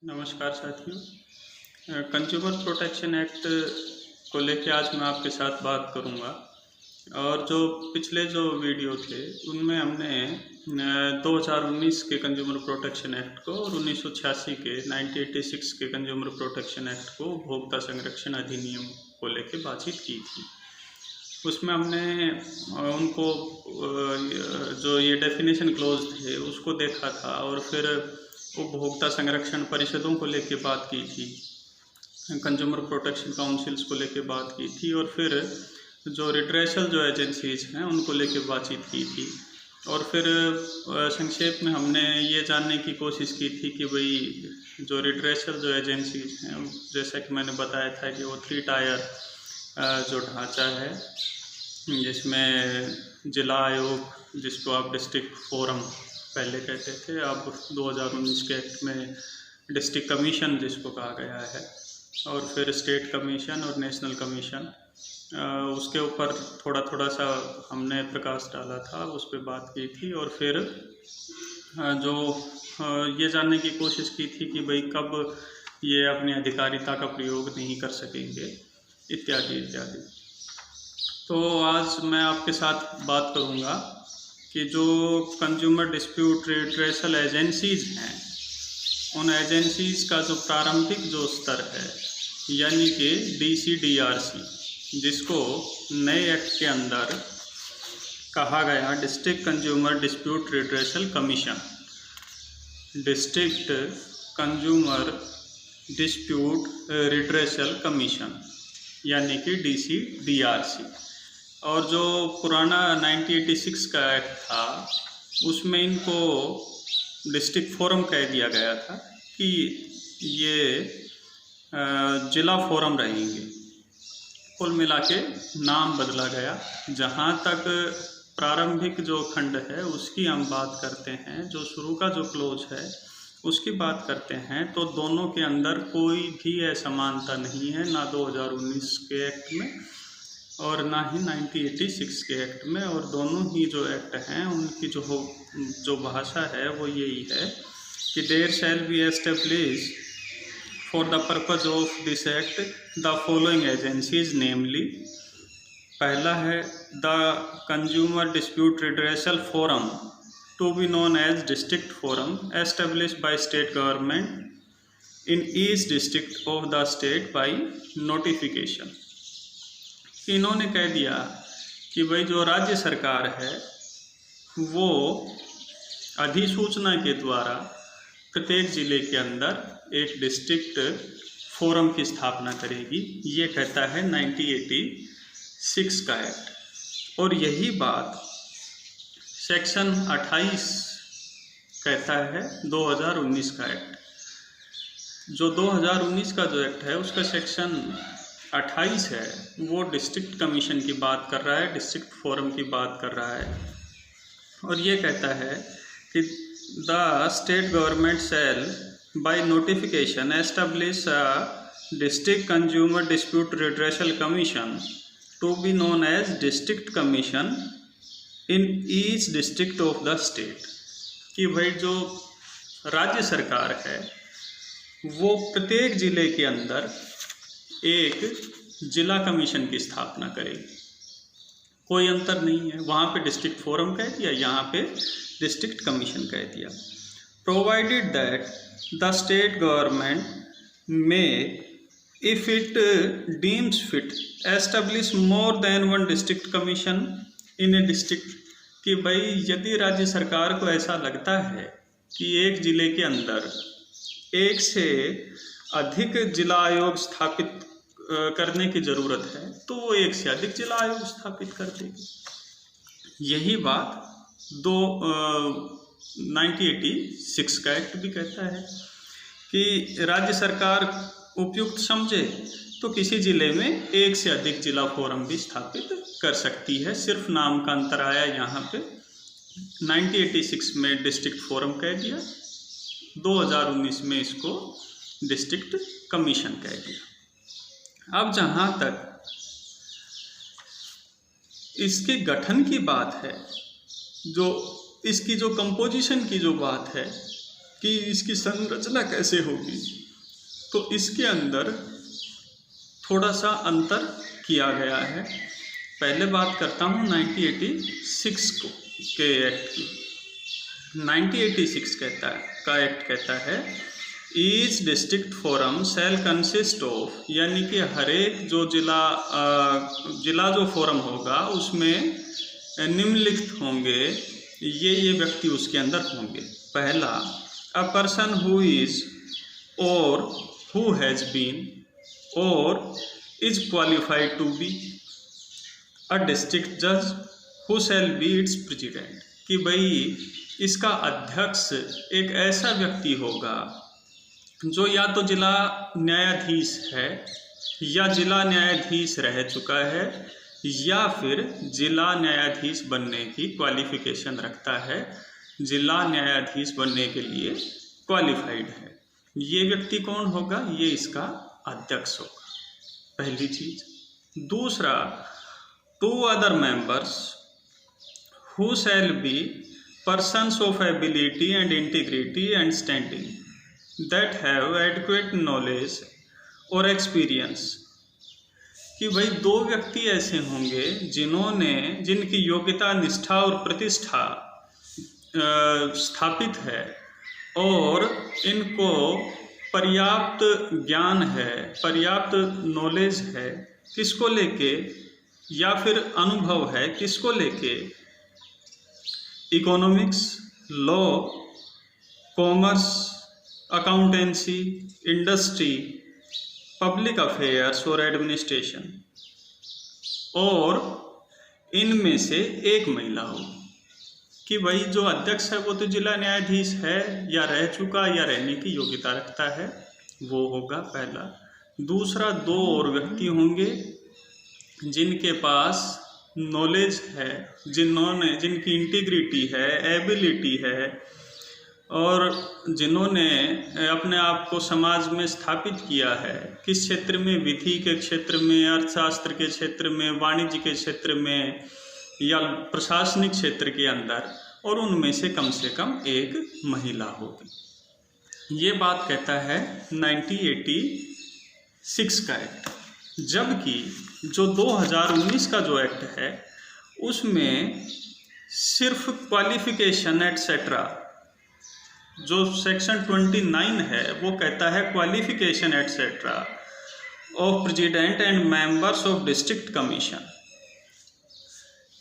नमस्कार साथियों। Consumer protection act को लेकर आज मैं आपके साथ बात करूंगा। और जो पिछले जो वीडियो थे उनमें हमने 2019 के कंज्यूमर प्रोटेक्शन एक्ट को और 1986 के 1986 के कंज्यूमर प्रोटेक्शन एक्ट को उपभोक्ता संरक्षण अधिनियम को लेकर बातचीत की थी। उसमें हमने उनको जो ये डेफिनेशन क्लोज थे उसको देखा था और फिर उपभोक्ता संरक्षण परिषदों को लेके बात की थी, कंज्यूमर प्रोटेक्शन काउंसिल्स को लेके बात की थी और फिर जो रिड्रेसल जो एजेंसीज हैं उनको लेके बातचीत की थी। और फिर संक्षेप में हमने ये जानने की कोशिश की थी कि भाई जो रिड्रेसल जो एजेंसीज हैं, जैसा कि मैंने बताया था कि वो 3 टायर जो ढांचा है, जिसमें जिला आयोग जिसको आप डिस्ट्रिक्ट फोरम पहले कहते थे, अब 2019 के एक्ट में डिस्ट्रिक्ट कमीशन जिसको कहा गया है, और फिर स्टेट कमीशन और नेशनल कमीशन, उसके ऊपर थोड़ा थोड़ा सा हमने प्रकाश डाला था, उस पर बात की थी। और फिर जो ये जानने की कोशिश की थी कि भाई कब ये अपनी अधिकारिता का प्रयोग नहीं कर सकेंगे, इत्यादि इत्यादि। तो आज मैं आपके साथ बात करूँगा कि जो कंज्यूमर डिस्प्यूट रिड्रेसल एजेंसीज हैं, उन एजेंसीज का जो प्रारंभिक जो स्तर है, यानी कि DCDRC, जिसको नए एक्ट के अंदर कहा गया district consumer dispute redressal commission, district consumer dispute redressal commission, यानी कि DCDRC। और जो पुराना 1986 का एक्ट था उसमें इनको डिस्ट्रिक्ट फोरम कह दिया गया था कि ये जिला फोरम रहेंगे। कुल मिला के नाम बदला गया। जहाँ तक प्रारंभिक जो खंड है उसकी हम बात करते हैं, जो शुरू का जो क्लोज है उसकी बात करते हैं, तो दोनों के अंदर कोई भी असमानता नहीं है, ना 2019 के एक्ट में और ना ही 1986 के एक्ट में। और दोनों ही जो एक्ट हैं उनकी जो भाषा है वो यही है कि there shall be establish for the purpose of this act the following agencies, namely, पहला है the consumer dispute redressal forum to be known as district forum established by state government in each district of the state by notification. इन्होंने कह दिया कि भाई जो राज्य सरकार है वो अधिसूचना के द्वारा प्रत्येक ज़िले के अंदर एक डिस्ट्रिक्ट फोरम की स्थापना करेगी। ये कहता है 1986 का एक्ट। और यही बात सेक्शन 28 कहता है 2019 का एक्ट। जो 2019 का जो एक्ट है उसका सेक्शन 28 है, वो डिस्ट्रिक्ट कमीशन की बात कर रहा है, डिस्ट्रिक्ट फोरम की बात कर रहा है। और ये कहता है कि the state government shall by notification establish a district consumer dispute redressal commission to be known as district commission in each district of the state. कि भाई जो राज्य सरकार है वो प्रत्येक ज़िले के अंदर एक जिला कमीशन की स्थापना करेगी। कोई अंतर नहीं है, वहाँ पे डिस्ट्रिक्ट फोरम कह दिया, यहाँ पे डिस्ट्रिक्ट कमीशन कह दिया। Provided that the state government may if it deems fit establish more than one district commission in a district. कि भाई यदि राज्य सरकार को ऐसा लगता है कि एक ज़िले के अंदर एक से अधिक जिला आयोग स्थापित करने की ज़रूरत है तो वो एक से अधिक जिला आयोग स्थापित कर देगी। यही बात 1986 का एक्ट भी कहता है कि राज्य सरकार उपयुक्त समझे तो किसी ज़िले में एक से अधिक जिला फोरम भी स्थापित कर सकती है। सिर्फ नाम का अंतर आया यहाँ पे, 1986 में डिस्ट्रिक्ट फोरम कह दिया, 2019 में इसको डिस्ट्रिक्ट कमीशन कह दिया। अब जहाँ तक इसके गठन की बात है, जो इसकी जो कंपोजिशन की जो बात है कि इसकी संरचना कैसे होगी, तो इसके अंदर थोड़ा सा अंतर किया गया है। पहले बात करता हूँ 1986 के एक्ट की। 1986 का एक्ट कहता है each district forum shell consist of, यानी कि हर एक जो जिला जो फोरम होगा उसमें निम्नलिखित होंगे, ये व्यक्ति उसके अंदर होंगे। पहला, a person who is or who has been or is qualified to be a district जज who shall be its president, कि भाई इसका अध्यक्ष एक ऐसा व्यक्ति होगा जो या तो जिला न्यायाधीश है या जिला न्यायाधीश रह चुका है या फिर जिला न्यायाधीश बनने की क्वालिफिकेशन रखता है, जिला न्यायाधीश बनने के लिए क्वालिफाइड है। ये व्यक्ति कौन होगा? ये इसका अध्यक्ष होगा, पहली चीज। दूसरा, 2 other members who shall B persons of ability and integrity and standing that have adequate knowledge or experience, कि भाई 2 व्यक्ति ऐसे होंगे जिनकी योग्यता, निष्ठा और प्रतिष्ठा स्थापित है और इनको पर्याप्त ज्ञान है, पर्याप्त नॉलेज है, किसको लेके, या फिर अनुभव है किसको लेके? Economics, law, commerce, accountancy, industry, public affairs और एडमिनिस्ट्रेशन, और इनमें से एक महिला हो। कि भाई जो अध्यक्ष है वो तो जिला न्यायाधीश है या रह चुका या रहने की योग्यता रखता है, वो होगा पहला। दूसरा, 2 और व्यक्ति होंगे जिनके पास नॉलेज है, जिनकी इंटीग्रिटी है, एबिलिटी है और जिन्होंने अपने आप को समाज में स्थापित किया है। किस क्षेत्र में? विधि के क्षेत्र में, अर्थशास्त्र के क्षेत्र में, वाणिज्य के क्षेत्र में या प्रशासनिक क्षेत्र के अंदर, और उनमें से कम एक महिला होगी। ये बात कहता है 1986 का एक्ट। जबकि जो 2019 का जो एक्ट है उसमें सिर्फ क्वालिफिकेशन एटसेट्रा, जो सेक्शन 29 है वो कहता है qualification etcetera of president and members of district commission,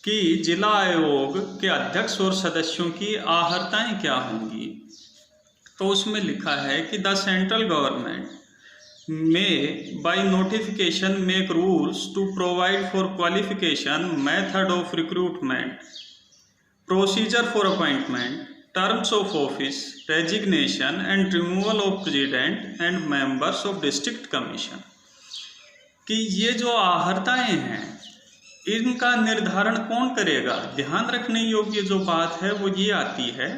कि जिला आयोग के अध्यक्ष और सदस्यों की आहर्ताएं क्या होंगी। तो उसमें लिखा है कि the central government may by notification make rules to provide for qualification, method of recruitment, procedure for appointment, terms of office, resignation and removal of president and members of district commission, कि ये जो आहर्ताएं हैं इनका निर्धारण कौन करेगा? ध्यान रखने योग्य जो बात है वो ये आती है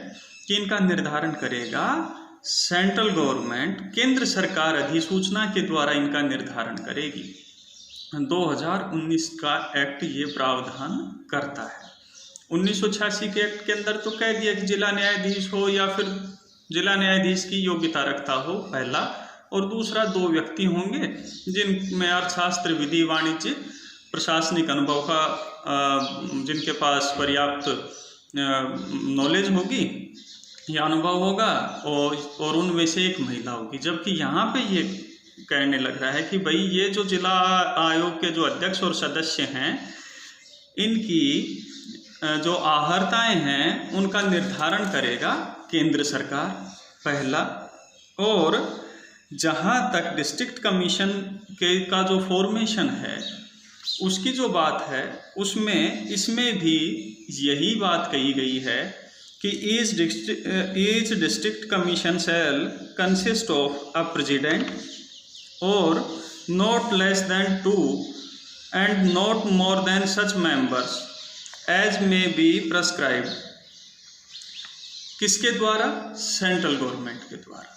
कि इनका निर्धारण करेगा सेंट्रल गवर्नमेंट, केंद्र सरकार अधिसूचना के द्वारा इनका निर्धारण करेगी। 2019 का एक्ट ये प्रावधान करता है। 1986 के एक्ट के अंदर तो कह दिया कि जिला न्यायाधीश हो या फिर जिला न्यायाधीश की योग्यता रखता हो, पहला, और दूसरा 2 व्यक्ति होंगे जिनमें अर्थशास्त्र, विधि, वाणिज्य, प्रशासनिक अनुभव का जिनके पास पर्याप्त नॉलेज होगी या अनुभव होगा, और उनमें से एक महिला होगी। जबकि यहाँ पे ये कहने लग रहा है कि भाई ये जो जिला आयोग के जो अध्यक्ष और सदस्य हैं इनकी जो आहर्ताएं हैं उनका निर्धारण करेगा केंद्र सरकार, पहला। और जहाँ तक डिस्ट्रिक्ट कमीशन का जो फॉर्मेशन है उसकी जो बात है उसमें इसमें भी यही बात कही गई है कि each district commission shall consist of a president or not less than 2 and not more than such members as may be prescribed। किसके द्वारा? सेंट्रल गवर्नमेंट के द्वारा,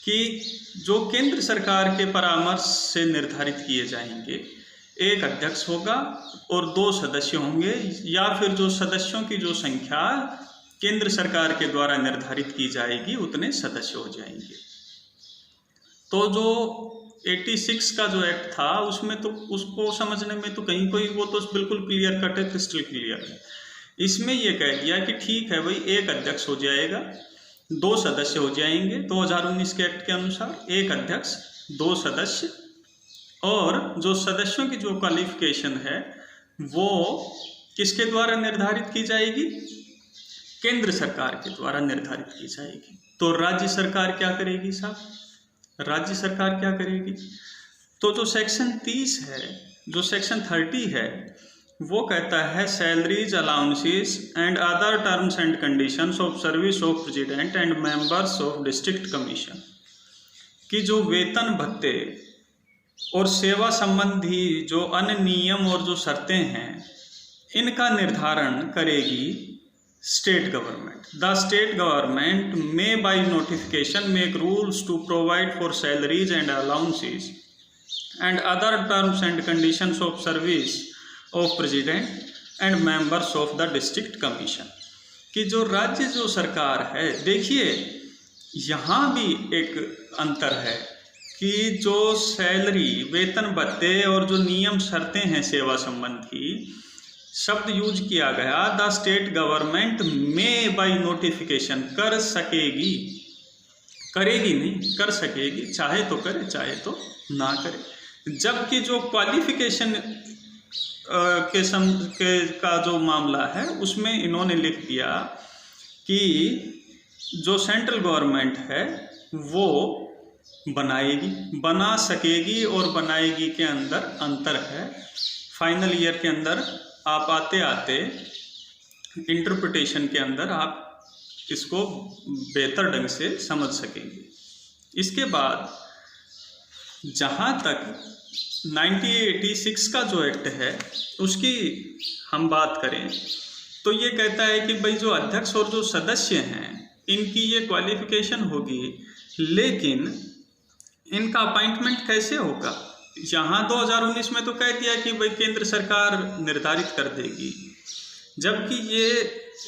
कि जो केंद्र सरकार के परामर्श से निर्धारित किए जाएंगे। एक अध्यक्ष होगा और 2 सदस्य होंगे, या फिर जो सदस्यों की जो संख्या केंद्र सरकार के द्वारा निर्धारित की जाएगी उतने सदस्य हो जाएंगे। तो जो 86 का जो एक्ट था उसमें तो उसको समझने में तो कहीं कोई वो तो बिल्कुल क्लियर कट है, क्रिस्टल क्लियर है। इसमें ये कह दिया कि ठीक है भाई, एक अध्यक्ष हो जाएगा, 2 सदस्य हो जाएंगे 2019 के एक्ट के अनुसार, एक अध्यक्ष 2 सदस्य, और जो सदस्यों की जो क्वालिफिकेशन है वो किसके द्वारा निर्धारित की जाएगी? केंद्र सरकार के द्वारा निर्धारित की जाएगी। तो राज्य सरकार क्या करेगी साहब? राज्य सरकार क्या करेगी? तो जो सेक्शन 30 है, जो सेक्शन 30 है, वो कहता है salaries, allowances and other terms and conditions of service of president and members of district commission, कि जो वेतन भत्ते और सेवा संबंधी जो अन्य नियम और जो शर्तें हैं, इनका निर्धारण करेगी state government. The state government may by notification make rules to provide for salaries and allowances and other terms and conditions of service of president and members of the district commission. कि जो राज्य जो सरकार है, देखिए यहाँ भी एक अंतर है कि जो सैलरी, वेतन भत्ते और जो नियम शर्तें हैं सेवा संबंधी, शब्द यूज किया गया द स्टेट गवर्नमेंट में बाय नोटिफिकेशन, कर सकेगी, करेगी नहीं, कर सकेगी, चाहे तो करे चाहे तो ना करे। जबकि जो क्वालिफिकेशन का जो मामला है उसमें इन्होंने लिख दिया कि जो सेंट्रल गवर्नमेंट है वो बनाएगी, बना सकेगी और बनाएगी के अंदर अंतर है। फाइनल ईयर के अंदर आप आते आते इंटरप्रिटेशन के अंदर आप इसको बेहतर ढंग से समझ सकेंगे। इसके बाद जहाँ तक 1986 का जो एक्ट है उसकी हम बात करें तो ये कहता है कि भाई जो अध्यक्ष और जो सदस्य हैं इनकी ये क्वालिफिकेशन होगी, लेकिन इनका अपॉइंटमेंट कैसे होगा? यहाँ 2019 में तो कह दिया कि भाई केंद्र सरकार निर्धारित कर देगी, जबकि ये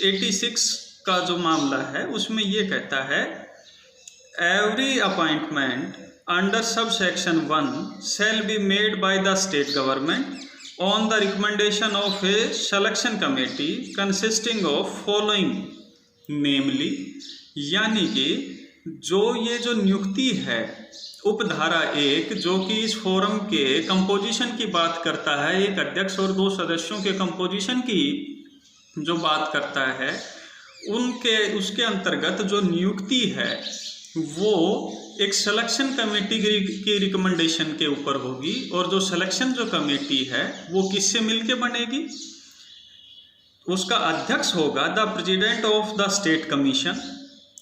86 का जो मामला है उसमें ये कहता है every appointment under sub section 1 shall be made by the state government on the recommendation of a selection committee consisting of following, namely, यानी कि जो ये जो नियुक्ति है उपधारा 1 जो कि इस फोरम के कंपोजिशन की बात करता है, एक अध्यक्ष और 2 सदस्यों के कंपोजिशन की जो बात करता है, उनके उसके अंतर्गत जो नियुक्ति है वो एक सिलेक्शन कमेटी की रिकमेंडेशन के ऊपर होगी। और जो सिलेक्शन जो कमेटी है वो किससे मिलके बनेगी? उसका अध्यक्ष होगा the president of the state commission,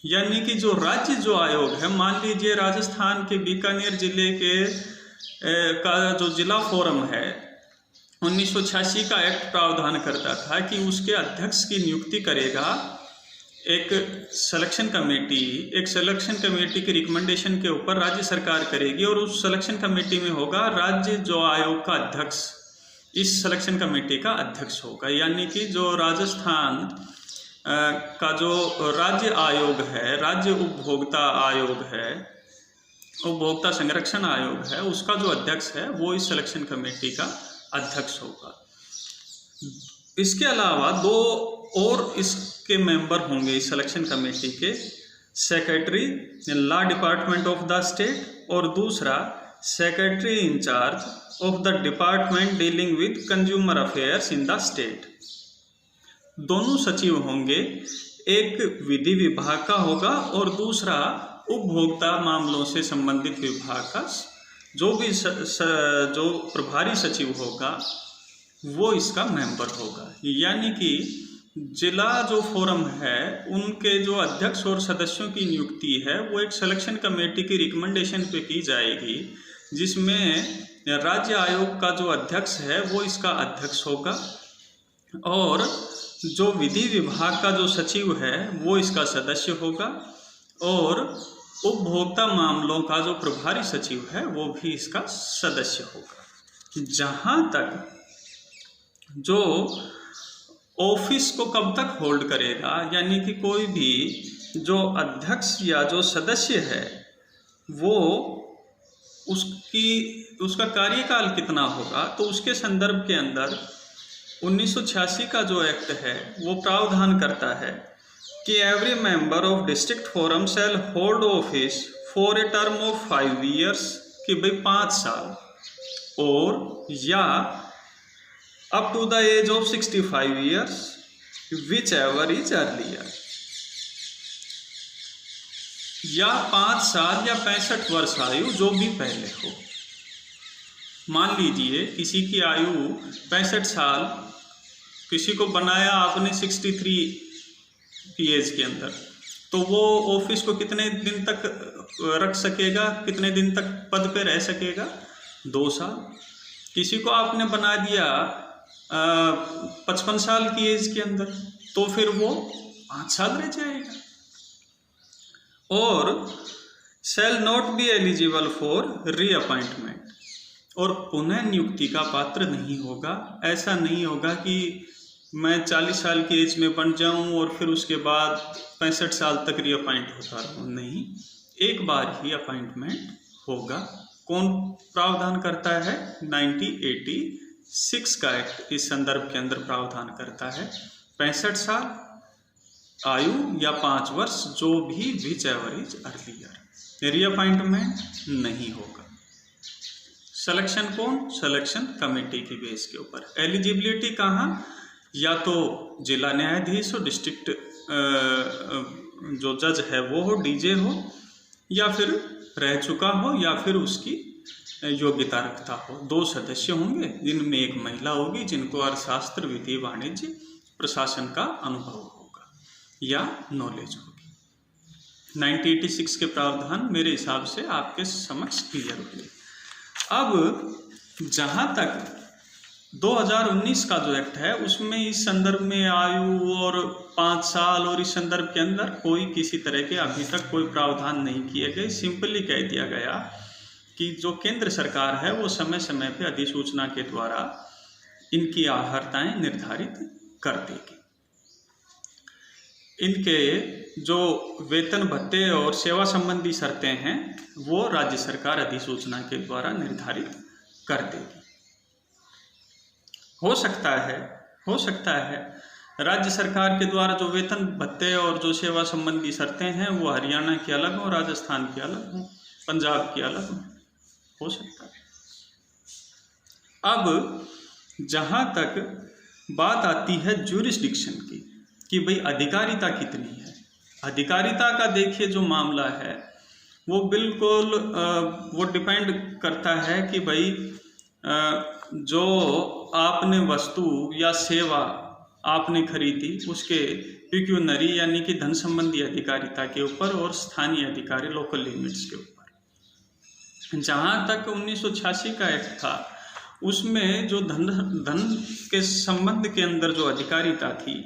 यानी कि जो राज्य जो आयोग है, मान लीजिए राजस्थान के बीकानेर जिले के का जो जिला फोरम है 1986 का एक्ट प्रावधान करता था कि उसके अध्यक्ष की नियुक्ति करेगा एक सिलेक्शन कमेटी। एक सिलेक्शन कमेटी की रिकमेंडेशन के ऊपर राज्य सरकार करेगी और उस सिलेक्शन कमेटी में होगा राज्य जो आयोग का अध्यक्ष, इस सिलेक्शन कमेटी का अध्यक्ष होगा। यानी कि जो राजस्थान का जो राज्य आयोग है, राज्य उपभोक्ता आयोग है, उपभोक्ता संरक्षण आयोग है, उसका जो अध्यक्ष है वो इस सिलेक्शन कमेटी का अध्यक्ष होगा। इसके अलावा 2 और इसके मेंबर होंगे इस सिलेक्शन कमेटी के, secretary law department of the state और दूसरा secretary incharge of the department dealing with consumer affairs in the state. दोनों सचिव होंगे, एक विधि विभाग का होगा और दूसरा उपभोक्ता मामलों से संबंधित विभाग का। जो भी जो प्रभारी सचिव होगा वो इसका मेंबर होगा। यानी कि जिला जो फोरम है उनके जो अध्यक्ष और सदस्यों की नियुक्ति है वो एक सिलेक्शन कमेटी की रिकमेंडेशन पे की जाएगी, जिसमें राज्य आयोग का जो अध्यक्ष है वो इसका अध्यक्ष होगा और जो विधि विभाग का जो सचिव है वो इसका सदस्य होगा और उपभोक्ता मामलों का जो प्रभारी सचिव है वो भी इसका सदस्य होगा। जहाँ तक जो ऑफिस को कब तक होल्ड करेगा, यानी कि कोई भी जो अध्यक्ष या जो सदस्य है वो उसका कार्यकाल कितना होगा, तो उसके संदर्भ के अंदर 1986 का जो एक्ट है वो प्रावधान करता है कि every member of district forum shall hold office for a term of 5 years, कि भाई 5 साल, और या up to the age of 65 years whichever is earlier, या 5 साल या 65 वर्ष आयु जो भी पहले हो। मान लीजिए किसी की आयु 65 साल, किसी को बनाया आपने 63 की एज के अंदर, तो वो ऑफिस को कितने दिन तक रख सकेगा, कितने दिन तक पद पे रह सकेगा? 2 साल। किसी को आपने बना दिया 55 साल की एज के अंदर, तो फिर वो 5 साल रह जाएगा। और shall not be eligible for reappointment, और पुनः नियुक्ति का पात्र नहीं होगा। ऐसा नहीं होगा कि मैं 40 साल की एज में बन जाऊं और फिर उसके बाद 65 साल तक रीअपॉइंट होता रहूं। नहीं, एक बार ही अपॉइंटमेंट होगा। कौन प्रावधान करता है? 1986 का एक्ट इस संदर्भ के अंदर प्रावधान करता है। 65 साल आयु या 5 वर्ष, जो भी which ever is earlier, reappointment नहीं होगा। सिलेक्शन कौन? सिलेक्शन कमेटी की बेस के ऊपर। एलिजिबिलिटी कहाँ? या तो जिला न्यायाधीश हो, डिस्ट्रिक्ट जो जज है वो हो, डीजे हो, या फिर रह चुका हो, या फिर उसकी योग्यता रखता हो। 2 सदस्य होंगे, जिनमें एक महिला होगी जिनको अर्थशास्त्र, विधि, वाणिज्य, प्रशासन का अनुभव होगा या नॉलेज होगी। 1986 के प्रावधान मेरे हिसाब से आपके समक्ष क्लियर हुए। अब जहाँ तक 2019 का जो एक्ट है उसमें इस संदर्भ में आयु और 5 साल और इस संदर्भ के अंदर कोई किसी तरह के अभी तक कोई प्रावधान नहीं किए गए। सिंपली कह दिया गया कि जो केंद्र सरकार है वो समय समय पे अधिसूचना के द्वारा इनकी अर्हताएं निर्धारित कर देगी। इनके जो वेतन भत्ते और सेवा संबंधी शर्तें हैं वो राज्य सरकार अधिसूचना के द्वारा निर्धारित कर देगी। हो सकता है राज्य सरकार के द्वारा जो वेतन भत्ते और जो सेवा संबंधी शर्तें हैं वो हरियाणा की अलग हो, राजस्थान की अलग हो, पंजाब की अलग हो सकता है। अब जहाँ तक बात आती है ज्यूरिसडिक्शन की कि भाई अधिकारिता कितनी है, अधिकारिता का देखिए जो मामला है वो बिल्कुल वो डिपेंड करता है कि भाई जो आपने वस्तु या सेवा आपने खरीदी उसके पिक्यूनरी यानी कि धन संबंधी अधिकारिता के ऊपर और स्थानीय अधिकारी लोकल लिमिट्स के ऊपर। जहाँ तक 1986 का एक्ट था उसमें जो धन के संबंध के अंदर जो अधिकारिता थी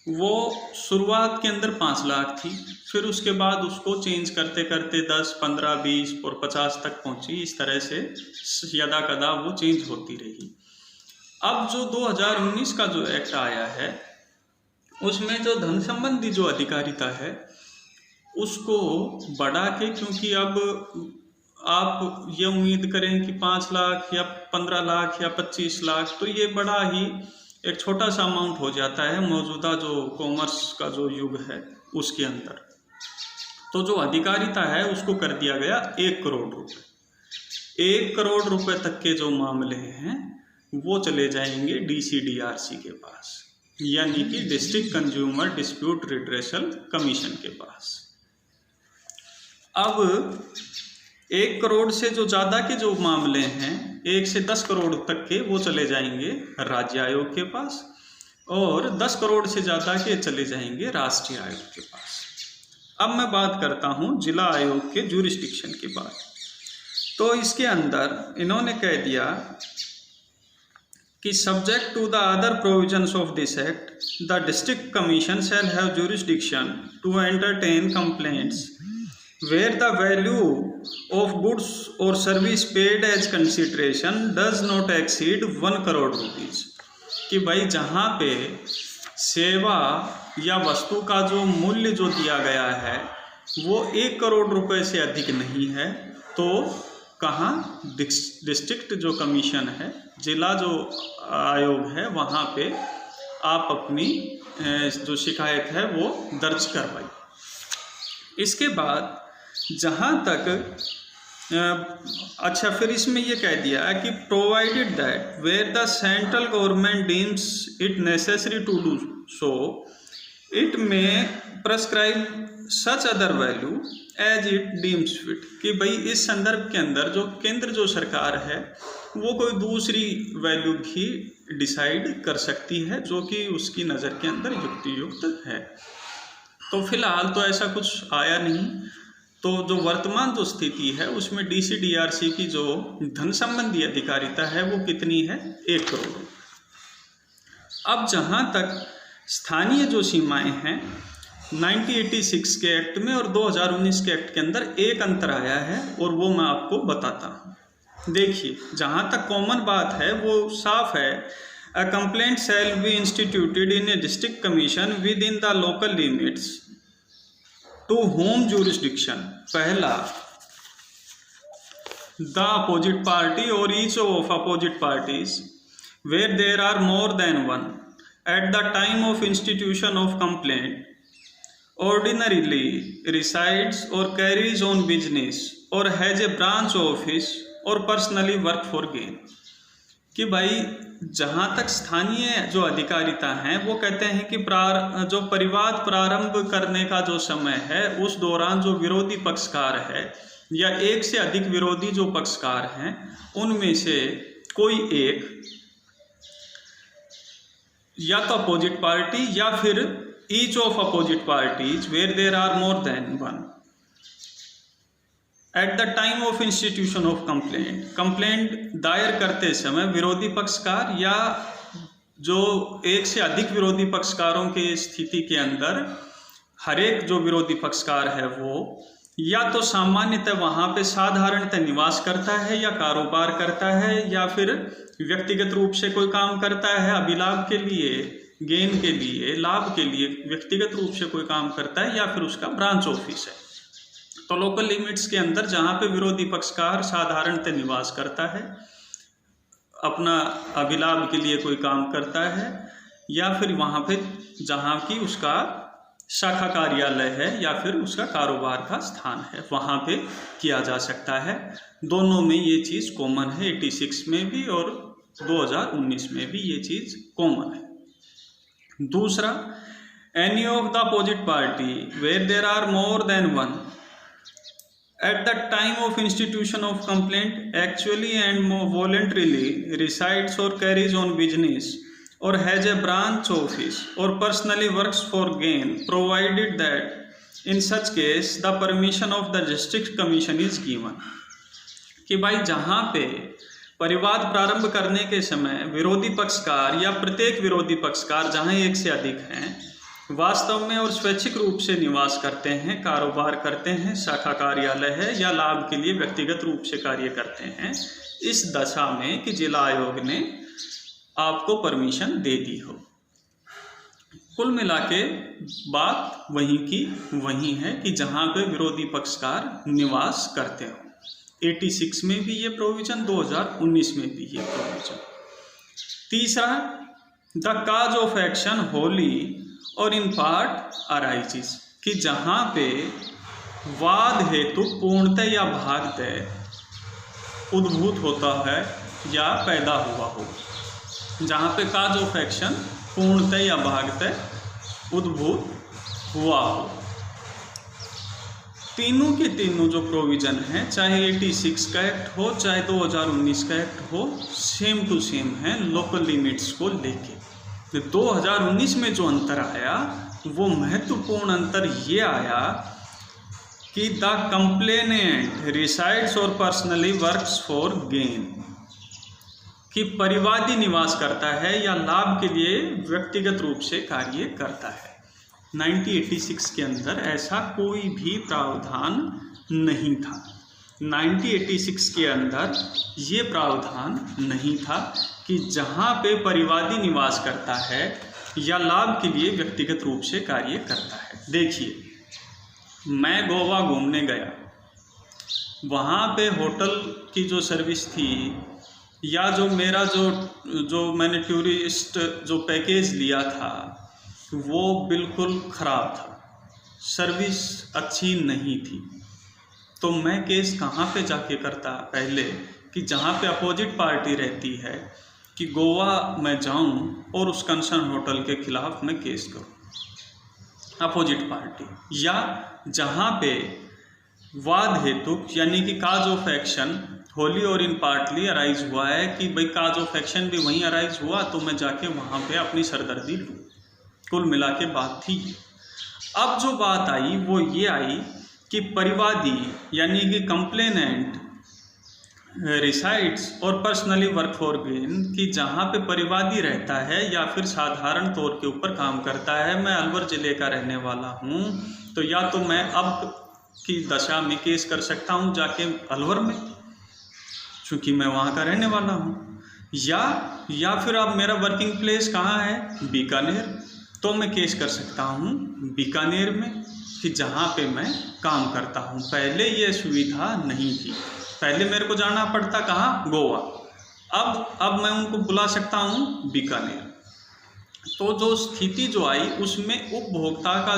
वो शुरुआत के अंदर 5 लाख थी, फिर उसके बाद उसको चेंज करते करते 10, 15, 20 और 50 तक पहुंची। इस तरह से यदा कदा वो चेंज होती रही। अब जो 2019 का जो एक्ट आया है उसमें जो धन संबंधी जो अधिकारिता है उसको बढ़ा के, क्योंकि अब आप ये उम्मीद करें कि 5 लाख या 15 लाख या 25 लाख, तो ये बड़ा ही एक छोटा सा अमाउंट हो जाता है मौजूदा जो कॉमर्स का जो युग है उसके अंदर। तो जो अधिकारिता है उसको कर दिया गया 1 करोड़ रुपए। 1 करोड़ रुपए तक के जो मामले हैं वो चले जाएंगे DCDRC के पास, यानी कि district consumer dispute redressal commission के पास। अब 1 करोड़ से जो ज़्यादा के जो मामले हैं 1 से 10 करोड़ तक के वो चले जाएंगे राज्य आयोग के पास, और 10 करोड़ से ज़्यादा के चले जाएंगे राष्ट्रीय आयोग के पास। अब मैं बात करता हूँ जिला आयोग के ज्यूरिसडिक्शन की बात। तो इसके अंदर इन्होंने कह दिया कि subject to the other provisions of this act the district commission shall have jurisdiction to entertain complaints where the value of goods or service paid as consideration does not exceed 1 crore rupees। कि भाई जहाँ पे सेवा या वस्तु का जो मूल्य जो दिया गया है वो 1 करोड़ रुपए से अधिक नहीं है तो कहाँ, डिस्ट्रिक्ट जो कमीशन है, जिला जो आयोग है, वहाँ पे आप अपनी जो शिकायत है वो दर्ज करवाई। इसके बाद जहाँ तक अच्छा, फिर इसमें ये कह दिया है कि provided that where the central government deems it necessary to do so it may prescribe such other value as it deems fit, कि भाई इस संदर्भ के अंदर जो केंद्र जो सरकार है वो कोई दूसरी वैल्यू भी डिसाइड कर सकती है जो कि उसकी नज़र के अंदर युक्त है। तो फिलहाल तो ऐसा कुछ आया नहीं। तो जो वर्तमान जो स्थिति है उसमें DCDRC की जो धन संबंधी अधिकारिता है वो कितनी है, 1 करोड़। अब जहाँ तक स्थानीय जो सीमाएं हैं 1986 के एक्ट में और 2019 के एक्ट के अंदर एक अंतर आया है और वो मैं आपको बताता हूँ। देखिए, जहाँ तक कॉमन बात है वो साफ है। A complaint shall be instituted in a district commission within the local limits to whom jurisdiction. पहला, द अपोजिट पार्टी और each of opposite parties where there are more than one at the time of institution of complaint ordinarily resides or carries on business or has a branch office or personally work for gain। कि भाई जहाँ तक स्थानीय जो अधिकारिता हैं वो कहते हैं कि जो परिवाद प्रारंभ करने का जो समय है उस दौरान जो विरोधी पक्षकार है या एक से अधिक विरोधी जो पक्षकार हैं उनमें से कोई एक या तो अपोजिट पार्टी या फिर each of opposite parties where there are more than one at the time of institution of complaint दायर करते समय विरोधी पक्षकार या जो एक से अधिक विरोधी पक्षकारों के स्थिति के अंदर हर एक जो विरोधी पक्षकार है वो या तो सामान्यतः वहाँ पे साधारणतः निवास करता है या कारोबार करता है या फिर व्यक्तिगत रूप से कोई काम करता है अभिलाभ के लिए, गेन के लिए, लाभ के लिए व्यक्तिगत रूप से कोई काम करता है या फिर उसका ब्रांच ऑफिस है। तो लोकल लिमिट्स के अंदर जहाँ पे विरोधी पक्षकार साधारणतः निवास करता है, अपना अभिलाभ के लिए कोई काम करता है या फिर वहाँ पे जहाँ की उसका शाखा कार्यालय है या फिर उसका कारोबार का स्थान है, वहाँ पे किया जा सकता है। दोनों में ये चीज़ कॉमन है, 86 में भी और 2019 में भी ये चीज़ कॉमन है। दूसरा, any of the opposite party where there are more than one at the time of institution of complaint actually and voluntarily resides और कैरीज ऑन बिजनेस और हैज ए ब्रांच ऑफिस और personally works for gain provided that in such case the permission of the district commission is given. कि भाई जहाँ पे परिवाद प्रारंभ करने के समय विरोधी पक्षकार या प्रत्येक विरोधी पक्षकार जहां एक से अधिक हैं वास्तव में और स्वैच्छिक रूप से निवास करते हैं, कारोबार करते हैं, शाखा कार्यालय है या लाभ के लिए व्यक्तिगत रूप से कार्य करते हैं, इस दशा में कि जिला आयोग ने आपको परमिशन दे दी हो। कुल मिला के बात वहीं की वहीं है कि जहां पे विरोधी पक्षकार निवास करते हो। 86 में भी ये प्रोविजन, 2019 में भी ये प्रोविजन। तीसरा, the cause of action Holi और इन पार्ट अराइजेस, कि जहाँ पे वाद हेतु पूर्णतः या भागतः उद्भूत होता है या पैदा हुआ हो, जहाँ पे काज ऑफ एक्शन पूर्णतः या भागतः उद्भूत हुआ हो। तीनों के तीनों जो प्रोविज़न हैं, चाहे 86 का एक्ट हो चाहे 2019 का एक्ट हो, सेम टू सेम है लोकल लिमिट्स को लेके। 2019 में जो अंतर आया वो महत्वपूर्ण अंतर ये आया कि द कंप्लेनेंट रिसाइड्स और पर्सनली वर्क्स फॉर गेन, कि परिवादी निवास करता है या लाभ के लिए व्यक्तिगत रूप से कार्य करता है। 1986 के अंदर ऐसा कोई भी प्रावधान नहीं था। 1986 के अंदर ये प्रावधान नहीं था कि जहाँ पे परिवादी निवास करता है या लाभ के लिए व्यक्तिगत रूप से कार्य करता है। देखिए, मैं गोवा घूमने गया, वहाँ पे होटल की जो सर्विस थी या जो मेरा जो मैंने टूरिस्ट जो पैकेज लिया था वो बिल्कुल ख़राब था, सर्विस अच्छी नहीं थी। तो मैं केस कहाँ पे जाके करता पहले कि जहाँ पे अपोजिट पार्टी रहती है कि गोवा मैं जाऊँ और उस कंसर्न होटल के खिलाफ मैं केस करूँ अपोजिट पार्टी, या जहाँ पे वाद हेतु यानी कि काज ऑफ एक्शन होली और इन पार्टली अराइज हुआ है कि भाई काज ऑफ एक्शन भी वहीं अराइज हुआ, तो मैं जाके वहाँ पे अपनी सरदर्दी लूँ। कुल मिला के बात थी। अब जो बात आई वो ये आई कि परिवादी यानी कि कंप्लेनेंट रिसाइड्स और पर्सनली वर्क फॉर गेन कि जहाँ पे परिवादी रहता है या फिर साधारण तौर के ऊपर काम करता है। मैं अलवर ज़िले का रहने वाला हूँ, तो या तो मैं अब की दशा में केस कर सकता हूँ जाके अलवर में, चूँकि मैं वहाँ का रहने वाला हूँ, या फिर अब मेरा वर्किंग प्लेस कहाँ है, बीकानेर, तो मैं केस कर सकता हूँ बीकानेर में कि जहाँ पे मैं काम करता हूँ। पहले ये सुविधा नहीं थी, पहले मेरे को जाना पड़ता कहाँ, गोवा। अब मैं उनको बुला सकता हूँ बीकानेर। तो जो स्थिति जो आई उसमें उपभोक्ता का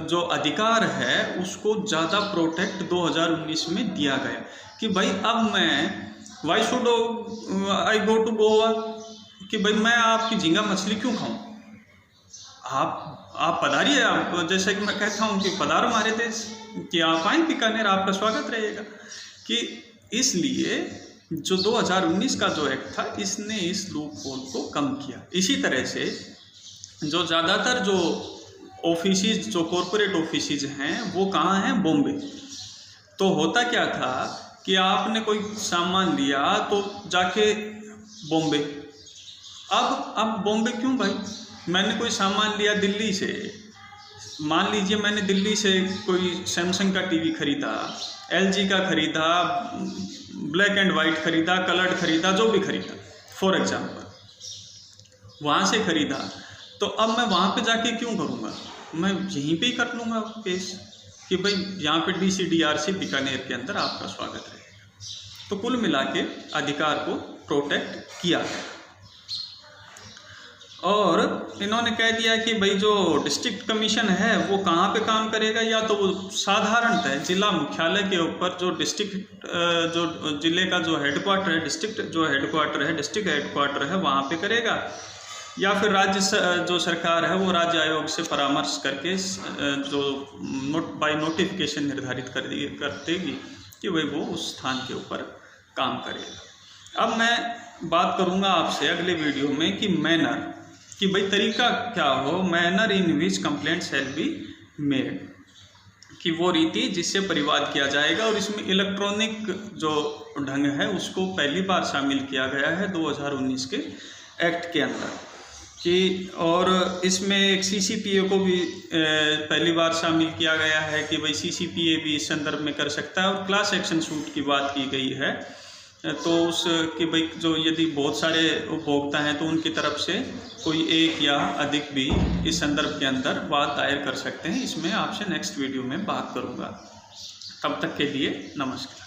जो अधिकार है उसको ज़्यादा प्रोटेक्ट 2019 में दिया गया कि भाई अब मैं why should I go to Goa, कि भाई मैं आपकी झींगा मछली क्यों खाऊं, आप पधारिए। आप जैसे कि मैं कहता हूँ कि पधारो हमारे देश, कि आप आए बीकानेर, आपका स्वागत रहेगा। कि इसलिए जो 2019 का जो एक्ट था इसने इस लूप होल को कम किया। इसी तरह से जो ज़्यादातर जो ऑफिसेज जो कॉरपोरेट ऑफिसेज हैं वो कहाँ हैं, बॉम्बे। तो होता क्या था कि आपने कोई सामान लिया तो जाके बॉम्बे। अब बॉम्बे क्यों भाई, मैंने कोई सामान लिया दिल्ली से, मान लीजिए मैंने दिल्ली से कोई सैमसंग का टीवी खरीदा, एलजी का खरीदा, ब्लैक एंड वाइट खरीदा, कलर्ड खरीदा, जो भी खरीदा फॉर एग्जांपल, वहाँ से खरीदा, तो अब मैं वहाँ पे जाके क्यों करूँगा, मैं यहीं पे ही कर लूँगा केस कि भाई यहाँ पे DCDRC बीकानेर के अंदर आपका स्वागत रहेगा। तो कुल मिला के अधिकार को प्रोटेक्ट किया गया। और इन्होंने कह दिया कि भाई जो डिस्ट्रिक्ट कमीशन है वो कहाँ पे काम करेगा, या तो वो साधारणतः जिला मुख्यालय के ऊपर जो डिस्ट्रिक्ट जो जिले का जो हेडक्वार्टर है, डिस्ट्रिक्ट जो हेडक्वार्टर है, डिस्ट्रिक्ट हेडक्वार्टर है वहाँ पे करेगा, या फिर राज्य जो सरकार है वो राज्य आयोग से परामर्श करके जो बाय नोटिफिकेशन निर्धारित कर देगी कि भाई वो उस स्थान के ऊपर काम करेगा। अब मैं बात करूँगा आपसे अगले वीडियो में कि मैनर, कि भाई तरीका क्या हो, manner in which complaint shall be made, कि वो रीति जिससे परिवाद किया जाएगा। और इसमें इलेक्ट्रॉनिक जो ढंग है उसको पहली बार शामिल किया गया है 2019 के एक्ट के अंदर कि, और इसमें एक CCPA को भी पहली बार शामिल किया गया है कि भाई CCPA भी इस संदर्भ में कर सकता है। और क्लास एक्शन सूट की बात की गई है, तो उस कि भाई जो यदि बहुत सारे उपभोक्ता हैं तो उनकी तरफ से कोई एक या अधिक भी इस संदर्भ के अंदर बात दायर कर सकते हैं। इसमें आपसे नेक्स्ट वीडियो में बात करूंगा। तब तक के लिए नमस्कार।